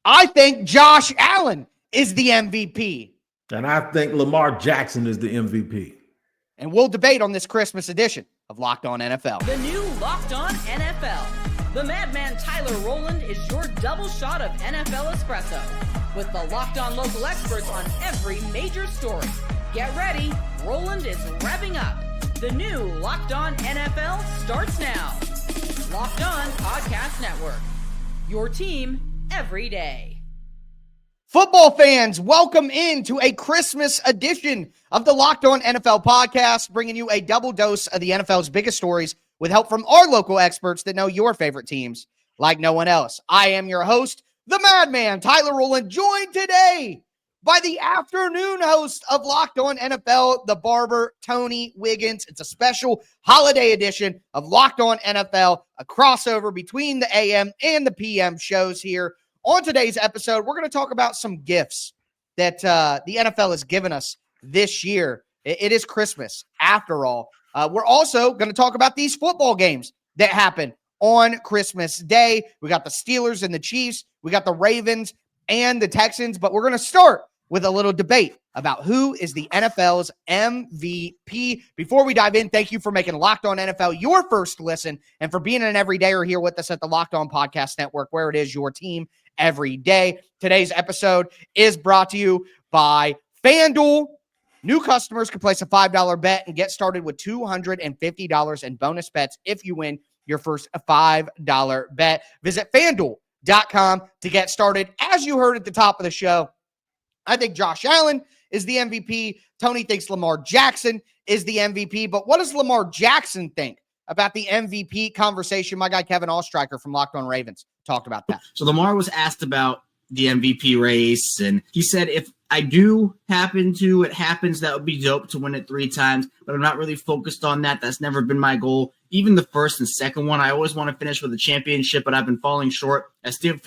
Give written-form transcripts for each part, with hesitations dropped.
I think Josh Allen is the MVP. And I think Lamar Jackson is the MVP. And we'll debate on this Christmas edition of Locked On NFL. The new Locked On NFL. The madman Tyler Rowland is your double shot of NFL espresso with the Locked On local experts on every major story. Get ready. Rowland is revving up. The new Locked On NFL starts now. Locked On Podcast Network. Your team every day. Football fans, welcome into a Christmas edition of the Locked On NFL podcast, bringing you a double dose of the NFL's biggest stories with help from our local experts that know your favorite teams like no one else. I am your host, the madman, Tyler Rowland, joined today by the afternoon host of Locked On NFL, the barber, Tony Wiggins. It's a special holiday edition of Locked On NFL, a crossover between the AM and the PM shows here. On today's episode, we're going to talk about some gifts that the NFL has given us this year. It is Christmas, after all. We're also going to talk about these football games that happen on Christmas Day. We got the Steelers and the Chiefs. We got the Ravens and the Texans. But we're going to start with a little debate about who is the NFL's MVP. Before we dive in, thank you for making Locked On NFL your first listen and for being an everydayer here with us at the Locked On Podcast Network, where it is your team every day. Today's episode is brought to you by FanDuel. New customers can place a $5 bet and get started with $250 in bonus bets if you win your first $5 bet. Visit FanDuel.com to get started. As you heard at the top of the show, I think Josh Allen is the MVP. Tony thinks Lamar Jackson is the MVP. But what does Lamar Jackson think about the MVP conversation? My guy Kevin Allstriker from Locked On Ravens talked about that. So Lamar was asked about the MVP race, and he said, if I do happen to, it happens, that would be dope to win it 3 times, but I'm not really focused on that. That's never been my goal. Even the first and second one, I always want to finish with a championship, but I've been falling short. I still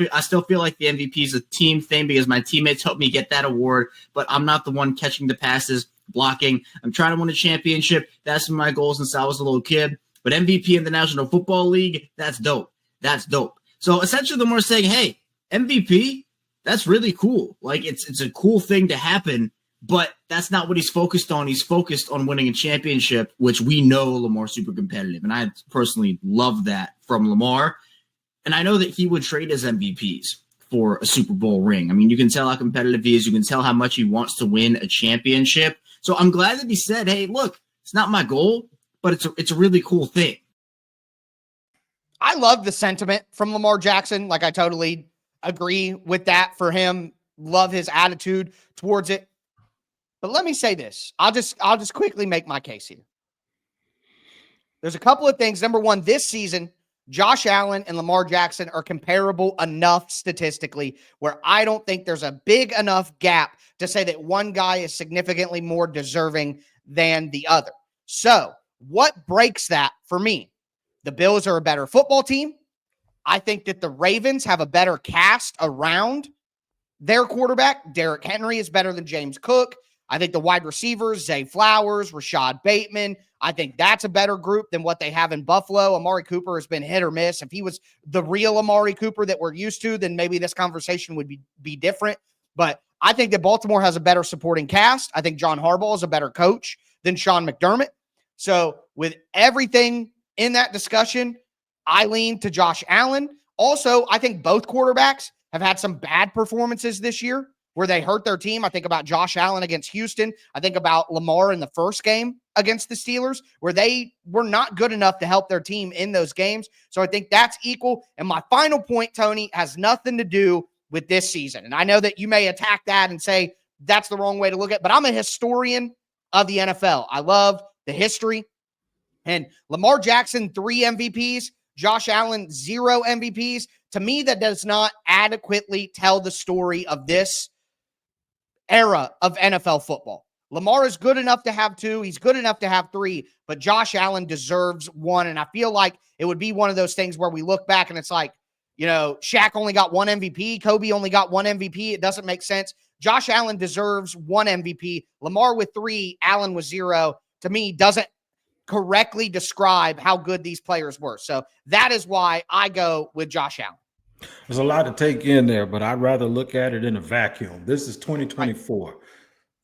feel like the MVP is a team thing because my teammates helped me get that award, but I'm not the one catching the passes, blocking. I'm trying to win a championship. That's my goal since I was a little kid. But MVP in the National Football League, that's dope. That's dope. So essentially, Lamar's saying, hey, MVP, that's really cool. Like, it's a cool thing to happen, but that's not what he's focused on. He's focused on winning a championship, which we know Lamar's super competitive. And I personally love that from Lamar. And I know that he would trade his MVPs for a Super Bowl ring. I mean, you can tell how competitive he is. You can tell how much he wants to win a championship. So I'm glad that he said, hey, look, it's not my goal, but it's a really cool thing. I love the sentiment from Lamar Jackson. Like, I totally agree with that for him. Love his attitude towards it. But let me say this. I'll just quickly make my case here. There's a couple of things. Number one, this season, Josh Allen and Lamar Jackson are comparable enough statistically where I don't think there's a big enough gap to say that one guy is significantly more deserving than the other. So what breaks that for me? The Bills are a better football team. I think that the Ravens have a better cast around their quarterback. Derrick Henry is better than James Cook. I think the wide receivers, Zay Flowers, Rashad Bateman, I think that's a better group than what they have in Buffalo. Amari Cooper has been hit or miss. If he was the real Amari Cooper that we're used to, then maybe this conversation would be different. But I think that Baltimore has a better supporting cast. I think John Harbaugh is a better coach than Sean McDermott. So with everything in that discussion, I lean to Josh Allen. Also, I think both quarterbacks have had some bad performances this year where they hurt their team. I think about Josh Allen against Houston. I think about Lamar in the first game against the Steelers where they were not good enough to help their team in those games. So I think that's equal. And my final point, Tony, has nothing to do with this season. And I know that you may attack that and say that's the wrong way to look at it, but I'm a historian of the NFL. I love the history. And Lamar Jackson, 3 MVPs, Josh Allen, 0 MVPs. To me, that does not adequately tell the story of this era of NFL football. Lamar is good enough to have 2. He's good enough to have 3, but Josh Allen deserves 1. And I feel like it would be one of those things where we look back and it's like, you know, Shaq only got 1 MVP. Kobe only got 1 MVP. It doesn't make sense. Josh Allen deserves 1 MVP. Lamar with 3, Allen with 0, to me, doesn't correctly describe how good these players were. So that is why I go with Josh Allen. There's a lot to take in there, but I'd rather look at it in a vacuum. This is 2024. Right.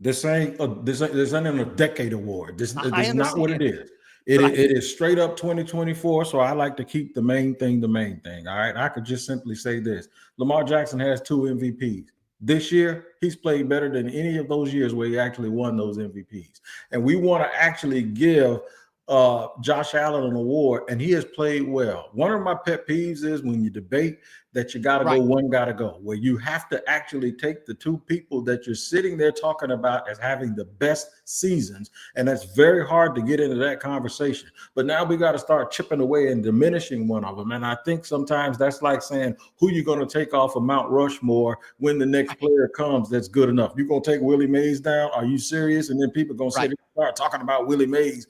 This ain't even a decade award. This is not what it is. It is straight up 2024. So I like to keep the main thing. All right. I could just simply say this. Lamar Jackson has 2 MVPs. This year, he's played better than any of those years where he actually won those MVPs. And we want to actually give Josh Allen an award, and he has played well. One of my pet peeves is when you debate that you got to go, one got to go, where you have to actually take the 2 people that you're sitting there talking about as having the best seasons. And that's very hard to get into that conversation. But now we got to start chipping away and diminishing one of them. And I think sometimes that's like saying, who you going to take off of Mount Rushmore when the next player comes that's good enough? You going to take Willie Mays down? Are you serious? And then people going to sit and start talking about Willie Mays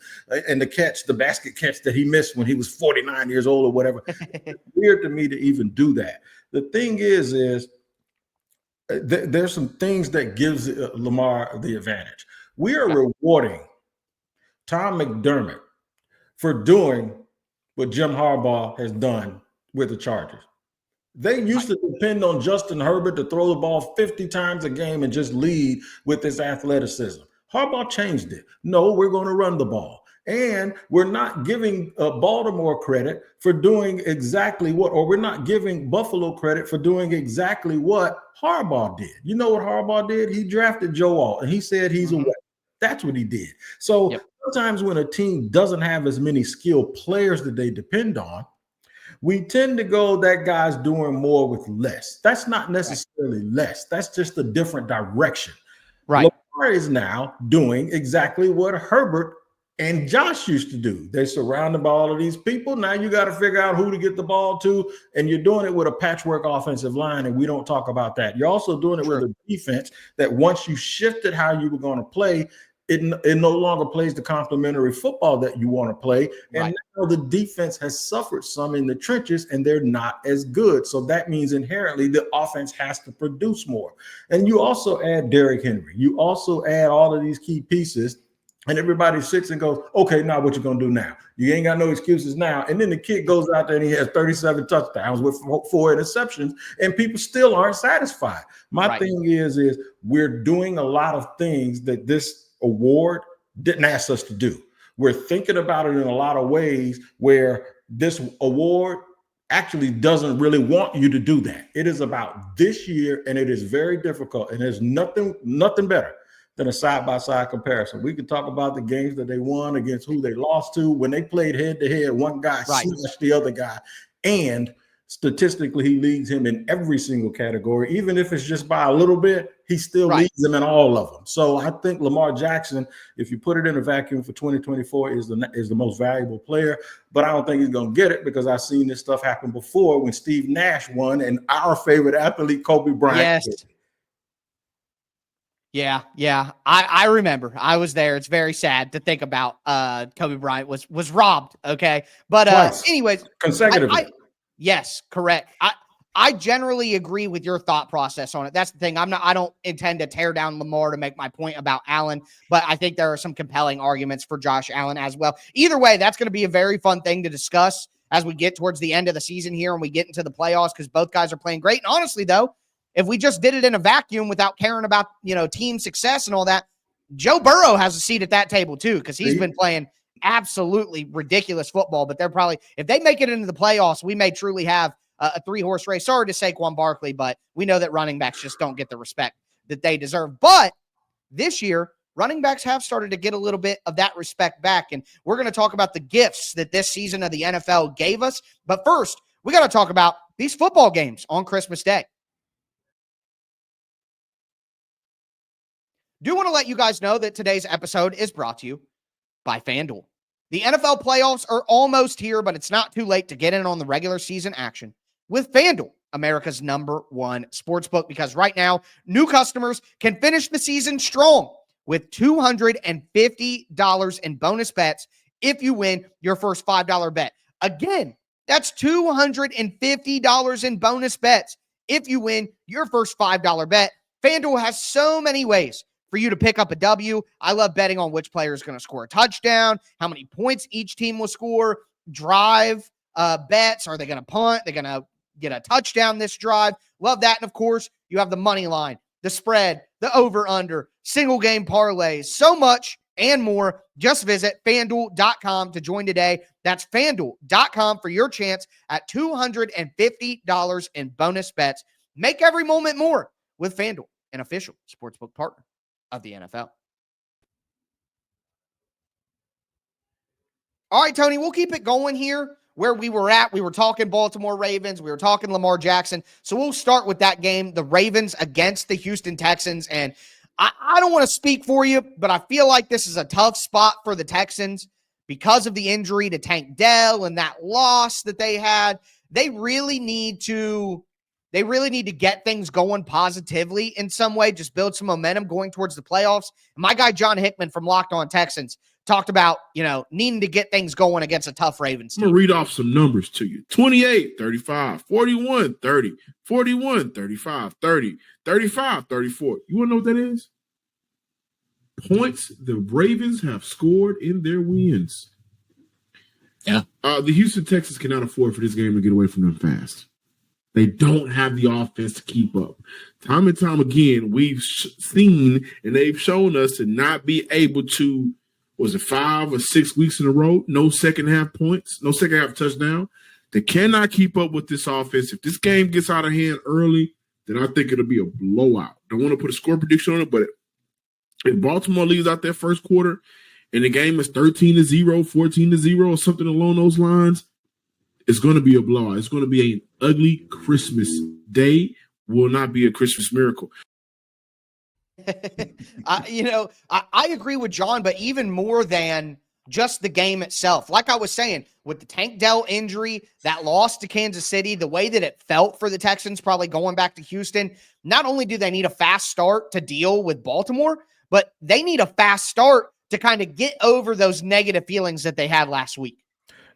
and the basket catch that he missed when he was 49 years old or whatever. It's weird to me to even do that. The thing is there's some things that gives Lamar the advantage. We are rewarding Tom McDermott for doing what Jim Harbaugh has done with the Chargers. They used to depend on Justin Herbert to throw the ball 50 times a game and just lead with his athleticism. Harbaugh changed it. No, we're going to run the ball. And we're not giving Baltimore credit for doing exactly or we're not giving Buffalo credit for doing exactly what Harbaugh did. You know what Harbaugh did? He drafted Joe Alt, and he said he's a weapon. That's what he did. So sometimes when a team doesn't have as many skilled players that they depend on, we tend to go, that guy's doing more with less. That's not necessarily less. That's just a different direction. Right. Lamar is now doing exactly what Herbert and Josh used to do. They're surrounded by all of these people. Now you got to figure out who to get the ball to, and you're doing it with a patchwork offensive line, and we don't talk about that. You're also doing it with a defense that once you shifted how you were going to play, it no longer plays the complementary football that you want to play. And now the defense has suffered some in the trenches, and they're not as good. So that means inherently the offense has to produce more. And you also add Derrick Henry. You also add all of these key pieces. And everybody sits and goes, okay, now what you going to do now? You ain't got no excuses now. And then the kid goes out there and he has 37 touchdowns with 4 interceptions, and people still aren't satisfied. My thing is we're doing a lot of things that this award didn't ask us to do. We're thinking about it in a lot of ways where this award actually doesn't really want you to do that. It is about this year, and it is very difficult. And there's nothing better than a side-by-side comparison. We could talk about the games that they won against who they lost to. When they played head-to-head, one guy smashed the other guy, and statistically he leads him in every single category. Even if it's just by a little bit, he still leads them in all of them. So I think Lamar Jackson, if you put it in a vacuum for 2024, is the most valuable player. But I don't think he's going to get it because I've seen this stuff happen before when Steve Nash won and our favorite athlete, Kobe Bryant. Yeah. I remember. I was there. It's very sad to think about. Kobe Bryant was robbed. Okay. But anyways, consecutively. Yes, correct. I generally agree with your thought process on it. That's the thing. I don't intend to tear down Lamar to make my point about Allen, but I think there are some compelling arguments for Josh Allen as well. Either way, that's going to be a very fun thing to discuss as we get towards the end of the season here and we get into the playoffs, because both guys are playing great. And honestly, though, if we just did it in a vacuum without caring about, team success and all that, Joe Burrow has a seat at that table too, because he's been playing absolutely ridiculous football. But they're probably, if they make it into the playoffs, we may truly have a 3-horse race. Sorry to Saquon Barkley, but we know that running backs just don't get the respect that they deserve. But this year, running backs have started to get a little bit of that respect back. And we're going to talk about the gifts that this season of the NFL gave us. But first, we got to talk about these football games on Christmas Day. Do want to let you guys know that today's episode is brought to you by FanDuel. The NFL playoffs are almost here, but it's not too late to get in on the regular season action with FanDuel, America's #1 sportsbook, because right now, new customers can finish the season strong with $250 in bonus bets if you win your first $5 bet. Again, that's $250 in bonus bets if you win your first $5 bet. FanDuel has so many ways for you to pick up a W. I love betting on which player is going to score a touchdown, how many points each team will score, drive bets. Are they going to punt? They're going to get a touchdown this drive. Love that. And of course, you have the money line, the spread, the over-under, single game parlays, so much and more. Just visit FanDuel.com to join today. That's FanDuel.com for your chance at $250 in bonus bets. Make every moment more with FanDuel, an official sportsbook partner of the NFL. All right, Tony, we'll keep it going here where we were at. We were talking Baltimore Ravens. We were talking Lamar Jackson. So we'll start with that game, the Ravens against the Houston Texans. And I don't want to speak for you, but I feel like this is a tough spot for the Texans because of the injury to Tank Dell and that loss that they had. They really need to get things going positively in some way, just build some momentum going towards the playoffs. My guy John Hickman from Locked On Texans talked about, needing to get things going against a tough Ravens team. I'm going to read off some numbers to you. 28, 35, 41, 30, 41, 35, 30, 35, 34. You want to know what that is? Points the Ravens have scored in their wins. Yeah. The Houston Texans cannot afford for this game to get away from them fast. They don't have the offense to keep up. Time and time again, we've seen and they've shown us to not be able to, was it 5 or 6 weeks in a row? No second half points, no second half touchdown. They cannot keep up with this offense. If this game gets out of hand early, then I think it'll be a blowout. Don't want to put a score prediction on it, but if Baltimore leaves out their first quarter and the game is 13-0, 14-0, or something along those lines, it's going to be a blowout. It's going to be an ugly Christmas day. Will not be a Christmas miracle. I agree with John, but even more than just the game itself. Like I was saying, with the Tank Dell injury, that loss to Kansas City, the way that it felt for the Texans probably going back to Houston, not only do they need a fast start to deal with Baltimore, but they need a fast start to kind of get over those negative feelings that they had last week.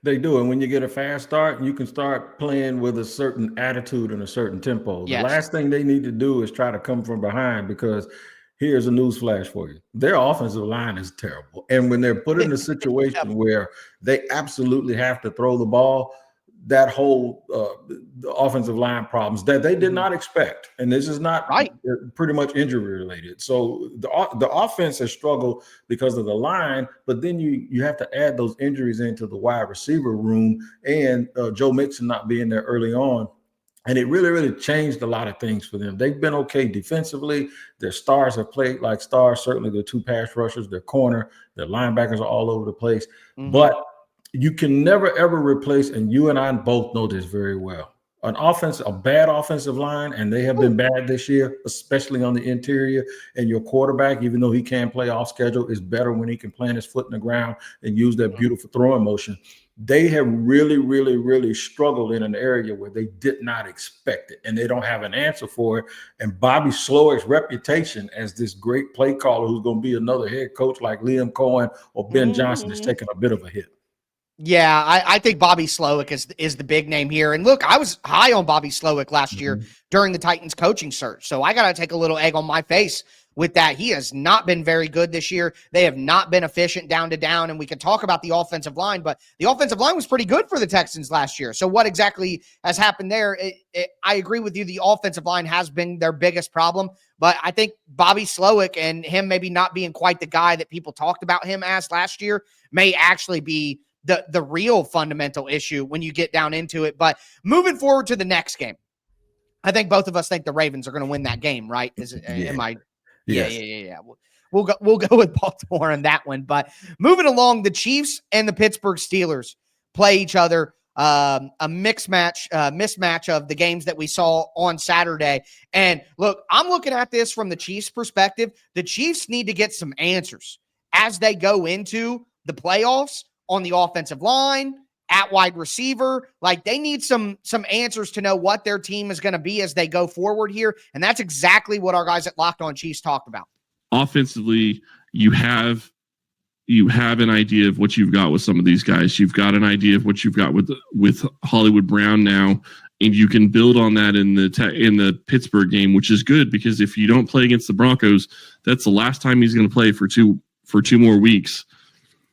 They do. And when you get a fast start, you can start playing with a certain attitude and a certain tempo. Yes. The last thing they need to do is try to come from behind, because here's a news flash for you. Their offensive line is terrible. And when they're put in a situation where they absolutely have to throw the ball, that whole the offensive line problems that they did not expect. And this is not right. Pretty much injury related. So the offense has struggled because of the line, but then you have to add those injuries into the wide receiver room and Joe Mixon not being there early on. And it really, really changed a lot of things for them. They've been okay defensively. Their stars have played like stars. Certainly their 2 pass rushers, their corner, their linebackers are all over the place. Mm-hmm. But you can never, ever replace, and you and I both know this very well, a bad offensive line, and they have been bad this year, especially on the interior. And your quarterback, even though he can play off schedule, is better when he can plant his foot in the ground and use that beautiful throwing motion. They have really, really, really struggled in an area where they did not expect it, and they don't have an answer for it. And Bobby Slowick's reputation as this great play caller who's going to be another head coach like Liam Cohen or Ben Johnson is taking a bit of a hit. Yeah, I think Bobby Slowick is the big name here. And look, I was high on Bobby Slowick last year during the Titans coaching search. So I got to take a little egg on my face with that. He has not been very good this year. They have not been efficient down to down. And we can talk about the offensive line, but the offensive line was pretty good for the Texans last year. So what exactly has happened there? I agree with you. The offensive line has been their biggest problem, but I think Bobby Slowick and him maybe not being quite the guy that people talked about him as last year may actually be the real fundamental issue when you get down into it. But moving forward to the next game, I think both of us think the Ravens are going to win that game, right? Am I? Yes. Yeah. We'll go with Baltimore in that one. But moving along, the Chiefs and the Pittsburgh Steelers play each other. A mismatch of the games that we saw on Saturday. And look, I'm looking at this from the Chiefs' perspective. The Chiefs need to get some answers as they go into the playoffs on the offensive line, at wide receiver. Like, they need some answers to know what their team is going to be as they go forward here. And that's exactly what our guys at Locked On Chiefs talked about. Offensively, you have an idea of what you've got with some of these guys. You've got an idea of what you've got with Hollywood Brown now, and you can build on that in the Pittsburgh game, which is good, because if you don't play against the Broncos, that's the last time he's going to play for two more weeks.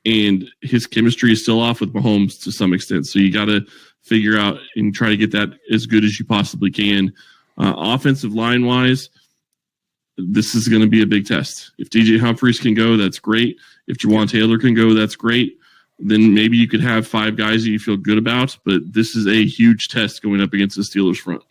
And his chemistry is still off with Mahomes to some extent. So you got to figure out and try to get that as good as you possibly can. Offensive line wise, this is going to be a big test. If DJ Humphries can go, that's great. If Jawan Taylor can go, that's great. Then maybe you could have 5 guys that you feel good about, but this is a huge test going up against the Steelers front.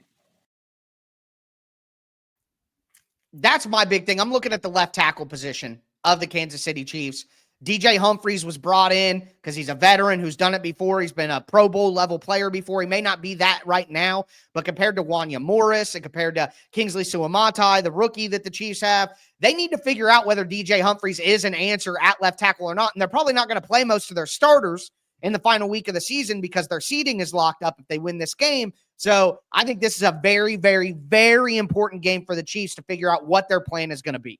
That's my big thing. I'm looking at the left tackle position of the Kansas City Chiefs. DJ Humphries was brought in because he's a veteran who's done it before. He's been a Pro Bowl level player before. He may not be that right now, but compared to Wanya Morris and compared to Kingsley Suamatai, the rookie that the Chiefs have, they need to figure out whether DJ Humphries is an answer at left tackle or not. And they're probably not going to play most of their starters in the final week of the season because their seeding is locked up if they win this game. So I think this is a very, very, very important game for the Chiefs to figure out what their plan is going to be.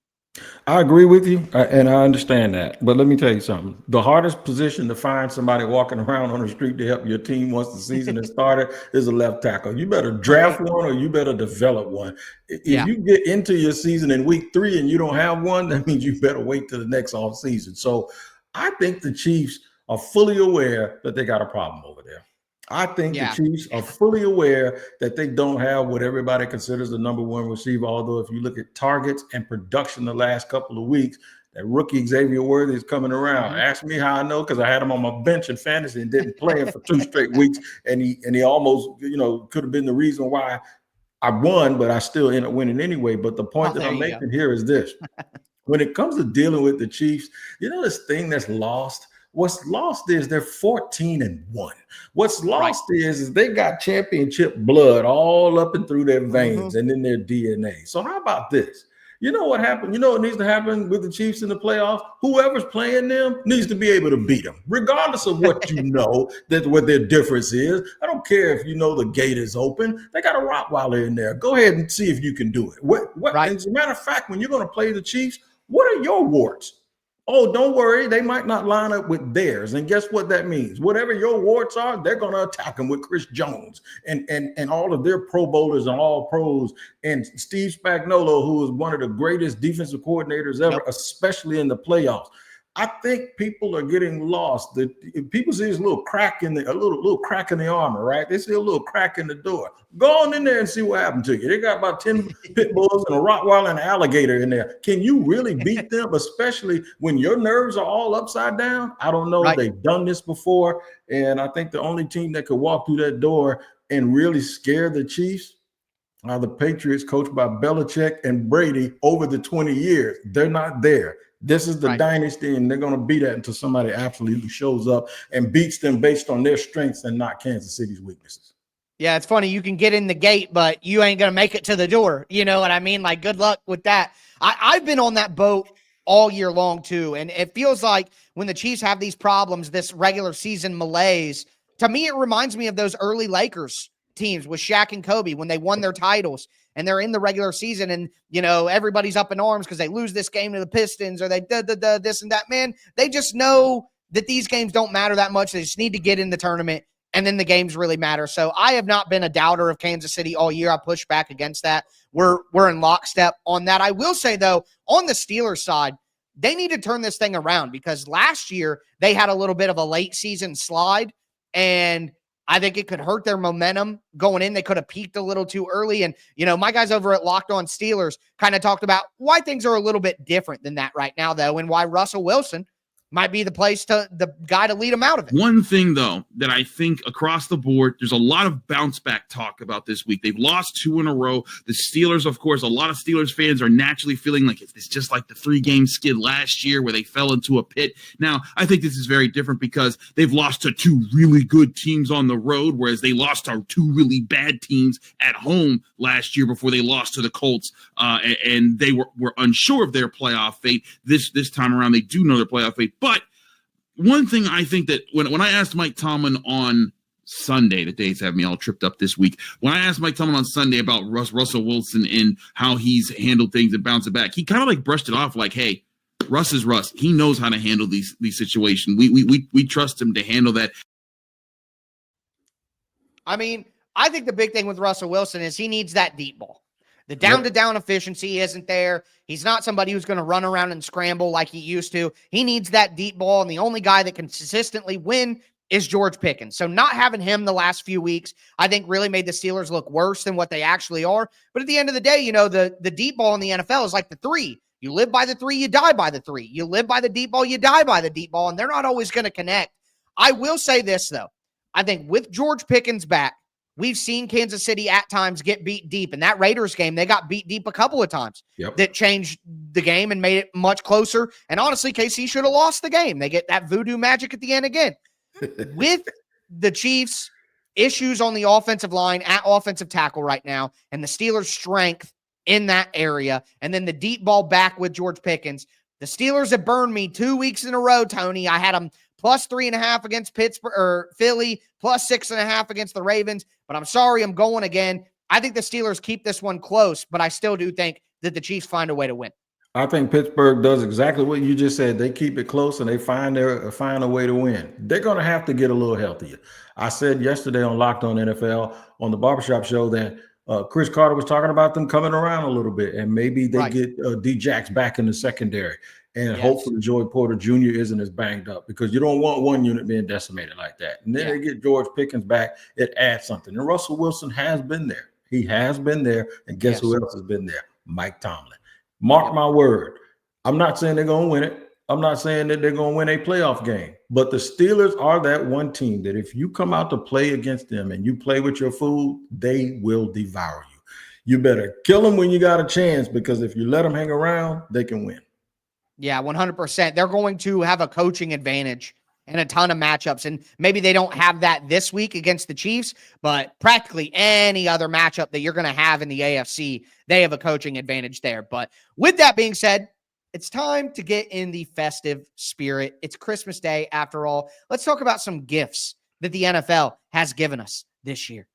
I agree with you, and I understand that. But let me tell you something. The hardest position to find somebody walking around on the street to help your team once the season has started is a left tackle. You better draft one or you better develop one. If you get into your season in week 3 and you don't have one, that means you better wait till the next off season. So I think the Chiefs are fully aware that they got a problem over there. I think the Chiefs are fully aware that they don't have what everybody considers the number 1 receiver. Although if you look at targets and production the last couple of weeks, that rookie Xavier Worthy is coming around. Ask me how I know, because I had him on my bench in fantasy and didn't play him for 2 straight weeks. And he almost, could have been the reason why I won, but I still ended up winning anyway. But the point that I'm making here is this. When it comes to dealing with the Chiefs, this thing that's lost. What's lost is they're 14-1. What's lost is they got championship blood all up and through their veins and in their DNA. So how about this? You know what happened? You know what needs to happen with the Chiefs in the playoffs? Whoever's playing them needs to be able to beat them, regardless of what what their difference is. I don't care if the gate is open. They got a Rottweiler in there. Go ahead and see if you can do it. As a matter of fact, when you're going to play the Chiefs, what are your warts? Oh, don't worry. They might not line up with theirs. And guess what that means? Whatever your warts are, they're going to attack them with Chris Jones and all of their Pro Bowlers and all pros and Steve Spagnuolo, who is one of the greatest defensive coordinators ever, especially in the playoffs. I think people are getting lost. People see this little crack in the little crack in the armor, right? They see a little crack in the door. Go on in there and see what happened to you. They got about 10 pit bulls and a Rottweiler and an alligator in there. Can you really beat them, especially when your nerves are all upside down? I don't know. They've done this before, and I think the only team that could walk through that door and really scare the Chiefs are the Patriots, coached by Belichick and Brady over the 20 years. They're not there. This is the dynasty, and they're going to be that until somebody absolutely shows up and beats them based on their strengths and not Kansas City's weaknesses. Yeah, it's funny. You can get in the gate, but you ain't going to make it to the door. You know what I mean? Like, good luck with that. I've been on that boat all year long, too, and it feels like when the Chiefs have these problems, this regular season malaise, to me, it reminds me of those early Lakers teams with Shaq and Kobe when they won their titles. And they're in the regular season and, everybody's up in arms because they lose this game to the Pistons or they this and that. Man, they just know that these games don't matter that much. They just need to get in the tournament, and then the games really matter. So I have not been a doubter of Kansas City all year. I push back against that. We're in lockstep on that. I will say, though, on the Steelers side, they need to turn this thing around because last year they had a little bit of a late season slide, and I think it could hurt their momentum going in. They could have peaked a little too early. And, my guys over at Locked On Steelers kind of talked about why things are a little bit different than that right now, though, and why Russell Wilson might be the guy to lead them out of it. One thing, though, that I think across the board, there's a lot of bounce back talk about this week. They've lost 2 in a row. The Steelers, of course, a lot of Steelers fans are naturally feeling like it's just like the 3-game skid last year where they fell into a pit. Now, I think this is very different because they've lost to 2 really good teams on the road, whereas they lost to 2 really bad teams at home last year before they lost to the Colts, and they were unsure of their playoff fate. This time around, they do know their playoff fate. But one thing I think that when I asked Mike Tomlin on Sunday, the days have me all tripped up this week. When I asked Mike Tomlin on Sunday about Russell Wilson and how he's handled things and bounced it back, he kind of brushed it off like, hey, Russ is Russ. He knows how to handle these situations. We trust him to handle that. I mean, I think the big thing with Russell Wilson is he needs that deep ball. The down-to-down efficiency isn't there. He's not somebody who's going to run around and scramble like he used to. He needs that deep ball, and the only guy that can consistently win is George Pickens. So not having him the last few weeks, I think really made the Steelers look worse than what they actually are. But at the end of the day, you know, the deep ball in the NFL is like the 3. You live by the 3, you die by the 3. You live by the deep ball, you die by the deep ball, and they're not always going to connect. I will say this, though. I think with George Pickens back, we've seen Kansas City at times get beat deep. In that Raiders game, they got beat deep a couple of times. That changed the game and made it much closer. And honestly, KC should have lost the game. They get that voodoo magic at the end again. With the Chiefs' issues on the offensive line at offensive tackle right now, and the Steelers' strength in that area, and then the deep ball back with George Pickens, the Steelers have burned me 2 weeks in a row, Tony. I had them plus 3.5 against Pittsburgh or Philly, plus 6.5 against the Ravens. But I'm sorry, I'm going again. I think the Steelers keep this one close, but I still do think that the Chiefs find a way to win. I think Pittsburgh does exactly what you just said. They keep it close and they find a way to win. They're going to have to get a little healthier. I said yesterday on Locked On NFL on the Barbershop Show that Chris Carter was talking about them coming around a little bit, and maybe they get D-Jax back in the secondary. And hopefully Joey Porter Jr. isn't as banged up, because you don't want one unit being decimated like that. And then they get George Pickens back. It adds something. And Russell Wilson has been there. He has been there. And guess who else has been there? Mike Tomlin. Mark my word. I'm not saying they're going to win it. I'm not saying that they're going to win a playoff game. But the Steelers are that one team that if you come out to play against them and you play with your food, they will devour you. You better kill them when you got a chance, because if you let them hang around, they can win. Yeah, 100%. They're going to have a coaching advantage and a ton of matchups. And maybe they don't have that this week against the Chiefs, but practically any other matchup that you're going to have in the AFC, they have a coaching advantage there. But with that being said, it's time to get in the festive spirit. It's Christmas Day after all. Let's talk about some gifts that the NFL has given us this year.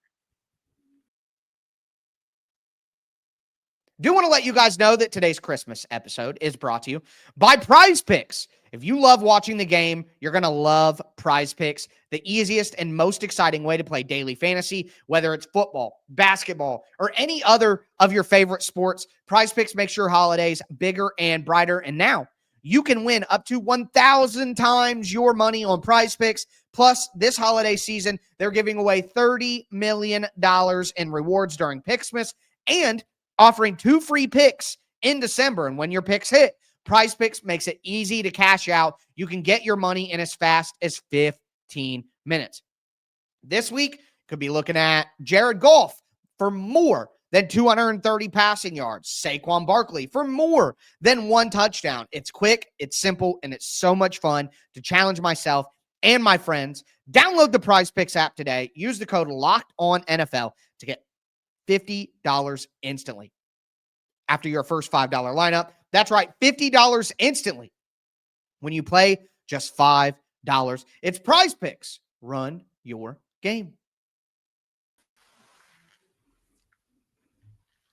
Do want to let you guys know that today's Christmas episode is brought to you by Prize Picks. If you love watching the game, you're going to love Prize Picks, the easiest and most exciting way to play daily fantasy, whether it's football, basketball, or any other of your favorite sports. Prize Picks makes your holidays bigger and brighter. And now you can win up to 1,000 times your money on Prize Picks. Plus, this holiday season, they're giving away $30 million in rewards during Picksmas and offering 2 free picks in December. And when your picks hit, Prize Picks makes it easy to cash out. You can get your money in as fast as 15 minutes. This week, could be looking at Jared Goff for more than 230 passing yards. Saquon Barkley for more than 1 touchdown. It's quick, it's simple, and it's so much fun to challenge myself and my friends. Download the Prize Picks app today. Use the code LOCKEDONNFL to get $50 instantly after your first $5 lineup. That's right, $50 instantly when you play just $5. It's Prize Picks. Run your game.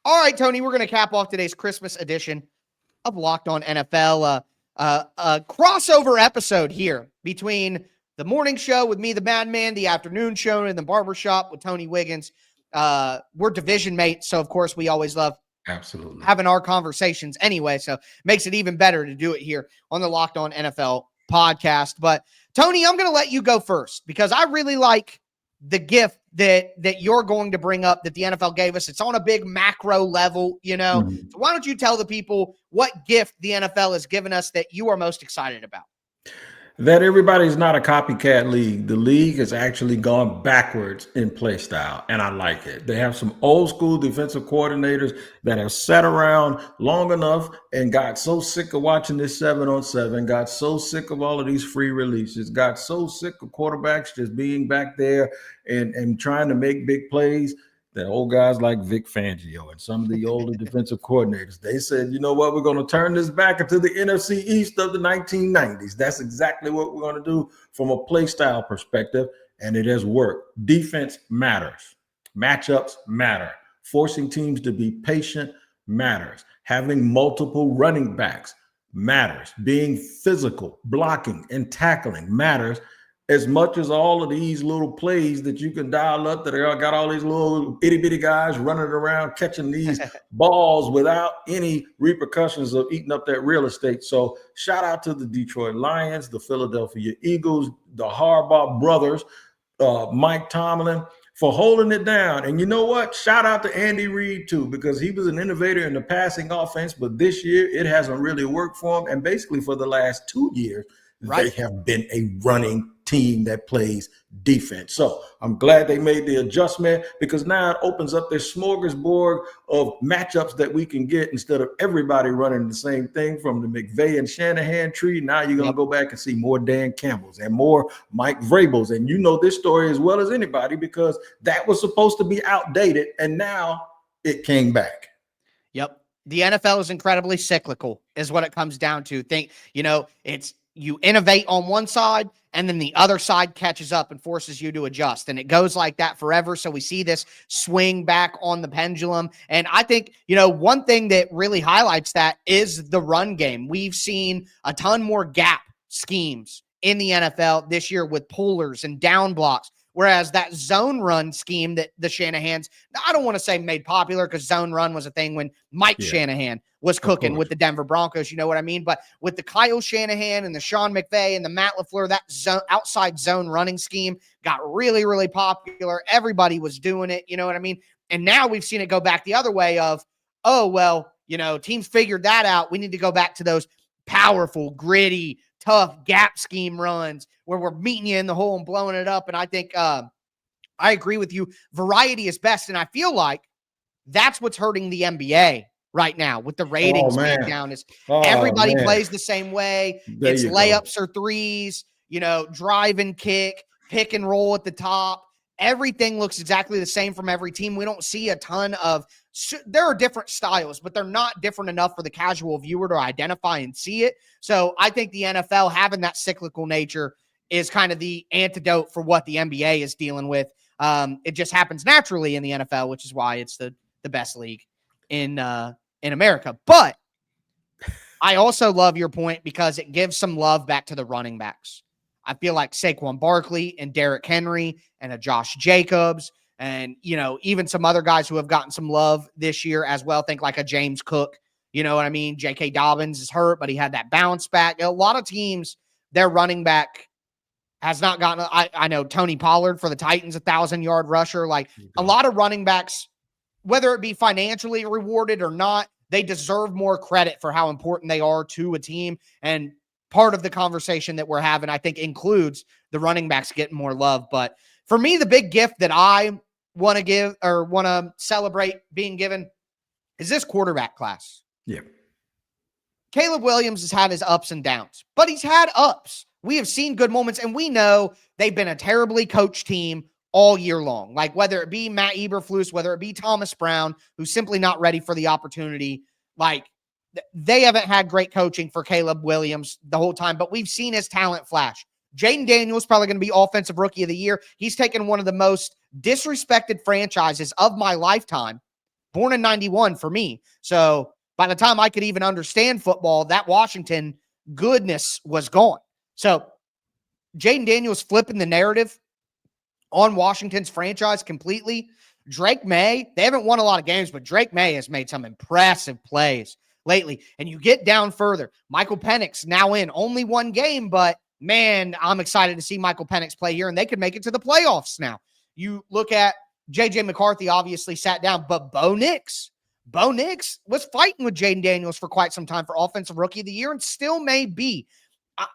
All right, Tony, we're going to cap off today's Christmas edition of Locked On NFL. A crossover episode here between the morning show with me, the Madman, the afternoon show, and the barbershop with Tony Wiggins. We're division mates, so of course we always love having our conversations anyway, so makes it even better to do it here on the Locked On NFL podcast. But Tony, I'm going to let you go first because I really like the gift that you're going to bring up that the NFL gave us. It's on a big macro level, you know. So why don't you tell the people what gift the NFL has given us that you are most excited about? That everybody's not a copycat league. The league has actually gone backwards in play style, and I like it. They have some old school defensive coordinators that have sat around long enough and got so sick of watching this 7-on-7, got so sick of all of these free releases, got so sick of quarterbacks just being back there and trying to make big plays, that old guys like Vic Fangio and some of the older defensive coordinators, they said, you know what, we're going to turn this back into the NFC East of the 1990s. That's exactly what we're going to do from a play style perspective, and it has worked. Defense matters. Matchups matter. Forcing teams to be patient matters. Having multiple running backs matters. Being physical, blocking, and tackling matters. as much as all of these little plays that you can dial up that are got all these little itty bitty guys running around catching these balls without any repercussions of eating up that real estate. So shout out to the Detroit Lions, the Philadelphia Eagles, the Harbaugh brothers, Mike Tomlin, for holding it down. And you know what? Shout out to Andy Reid too, because he was an innovator in the passing offense, but this year it hasn't really worked for him. And basically for the last 2 years, they have been a running team that plays defense. So I'm glad they made the adjustment, because now it opens up this smorgasbord of matchups that we can get instead of everybody running the same thing from the McVay and Shanahan tree. Now you're going to go back and see more Dan Campbells and more Mike Vrabels. And you know this story as well as anybody, because that was supposed to be outdated and now it came back. Yep. The NFL is incredibly cyclical is what it comes down to. It's you innovate on one side and then the other side catches up and forces you to adjust. And it goes like that forever. So we see this swing back on the pendulum. And I think, one thing that really highlights that is the run game. We've seen a ton more gap schemes in the NFL this year with pullers and down blocks. Whereas that zone run scheme that the Shanahans, I don't want to say made popular, because zone run was a thing when Mike Shanahan was cooking with the Denver Broncos. You know what I mean? But with the Kyle Shanahan and the Sean McVay and the Matt LaFleur, that outside zone running scheme got really, really popular. Everybody was doing it. You know what I mean? And now we've seen it go back the other way of, teams figured that out. We need to go back to those powerful, gritty, tough gap scheme runs where we're meeting you in the hole and blowing it up. And I think I agree with you. Variety is best. And I feel like that's what's hurting the NBA right now with the ratings being down. Is everybody plays the same way. It's layups or threes, drive and kick, pick and roll at the top. Everything looks exactly the same from every team. We don't see a ton of there are different styles, but they're not different enough for the casual viewer to identify and see it. So I think the NFL having that cyclical nature is kind of the antidote for what the NBA is dealing with. It just happens naturally in the NFL, which is why it's the best league in America. But I also love your point, because it gives some love back to the running backs. I feel like Saquon Barkley and Derrick Henry and a Josh Jacobs and, even some other guys who have gotten some love this year as well. Think like a James Cook, you know what I mean? J.K. Dobbins is hurt, but he had that bounce back. A lot of teams, their running back has not gotten, I know Tony Pollard for the Titans, 1,000-yard rusher. Like a lot of running backs, whether it be financially rewarded or not, they deserve more credit for how important they are to a team. And part of the conversation that we're having, I think, includes the running backs getting more love. But for me, the big gift that I want to give or want to celebrate being given is this quarterback class. Yeah. Caleb Williams has had his ups and downs, but he's had ups. We have seen good moments, and we know they've been a terribly coached team all year long. Like whether it be Matt Eberflus, whether it be Thomas Brown, who's simply not ready for the opportunity. Like they haven't had great coaching for Caleb Williams the whole time, but we've seen his talent flash. Jaden Daniels probably going to be offensive rookie of the year. He's taken one of the most disrespected franchises of my lifetime, born in 91 for me. So by the time I could even understand football, that Washington goodness was gone. So Jaden Daniels flipping the narrative on Washington's franchise completely. Drake May, they haven't won a lot of games, but Drake May has made some impressive plays lately. And you get down further. Michael Penix now in only one game, but man, I'm excited to see Michael Penix play here, and they could make it to the playoffs now. You look at J.J. McCarthy obviously sat down, but Bo Nix was fighting with Jaden Daniels for quite some time for offensive rookie of the year and still may be.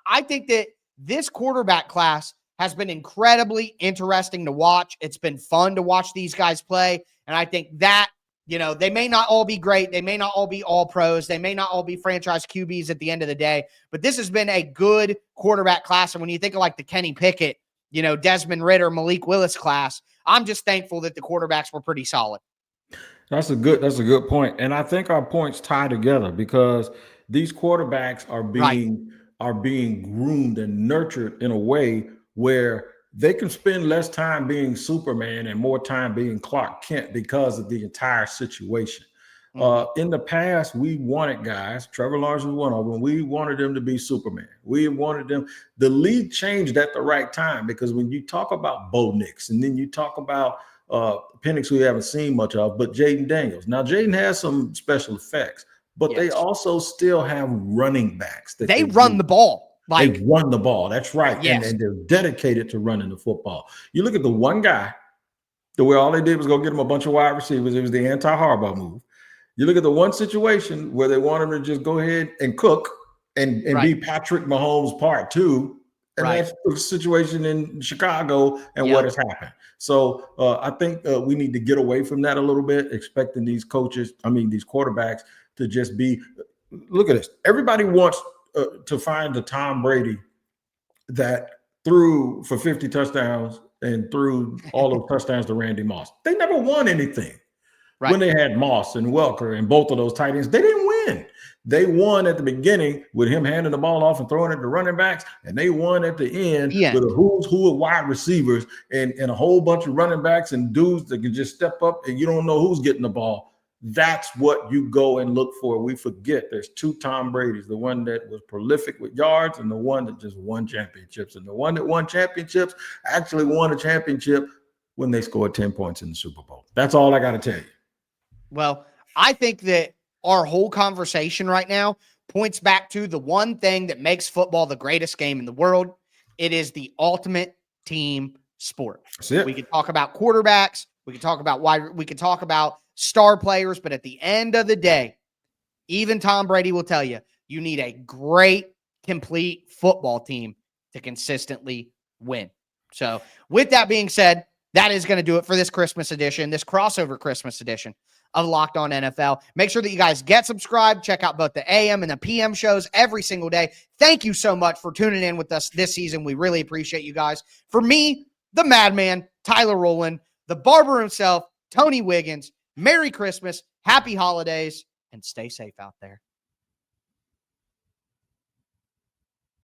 I think that this quarterback class has been incredibly interesting to watch. It's been fun to watch these guys play. And I think that, they may not all be great. They may not all be all pros. They may not all be franchise QBs at the end of the day, but this has been a good quarterback class. And when you think of like the Kenny Pickett, Desmond Ridder, Malik Willis class, I'm just thankful that the quarterbacks were pretty solid. That's a good point. And I think our points tie together because these quarterbacks are being groomed and nurtured in a way where they can spend less time being Superman and more time being Clark Kent because of the entire situation. In the past, we wanted guys. Trevor Lawrence was one of them. We wanted them to be Superman. We wanted them. The league changed at the right time because when you talk about Bo Nix and then you talk about Penix, who we haven't seen much of, but Jaden Daniels. Now, Jaden has some special effects, but they also still have running backs. That they run the ball. They run the ball. That's right. Yes. And they're dedicated to running the football. You look at the one guy, the way all they did was go get him a bunch of wide receivers. It was the anti-Harbaugh move. You look at the one situation where they want him to just go ahead and cook and be Patrick Mahomes part 2. And that's the situation in Chicago and what has happened. So I think we need to get away from that a little bit, expecting these quarterbacks to just be, look at this. Everybody wants to find the Tom Brady that threw for 50 touchdowns and threw all those touchdowns to Randy Moss. They never won anything. When they had Moss and Welker and both of those tight ends, they didn't win. They won at the beginning with him handing the ball off and throwing it to running backs, and they won at the end with a who's who of wide receivers and a whole bunch of running backs and dudes that can just step up and you don't know who's getting the ball. That's what you go and look for. We forget there's 2 Tom Bradys, the one that was prolific with yards and the one that just won championships. And the one that won championships actually won a championship when they scored 10 points in the Super Bowl. That's all I got to tell you. Well, I think that our whole conversation right now points back to the one thing that makes football the greatest game in the world. It is the ultimate team sport. That's it. We can talk about quarterbacks. We can talk about we can talk about star players, but at the end of the day, even Tom Brady will tell you, you need a great, complete football team to consistently win. So with that being said, that is going to do it for this Christmas edition, this crossover Christmas edition of Locked On NFL. Make sure that you guys get subscribed. Check out both the AM and the PM shows every single day. Thank you so much for tuning in with us this season. We really appreciate you guys. For me, the madman, Tyler Rowland, the barber himself, Tony Wiggins, Merry Christmas, Happy Holidays, and stay safe out there.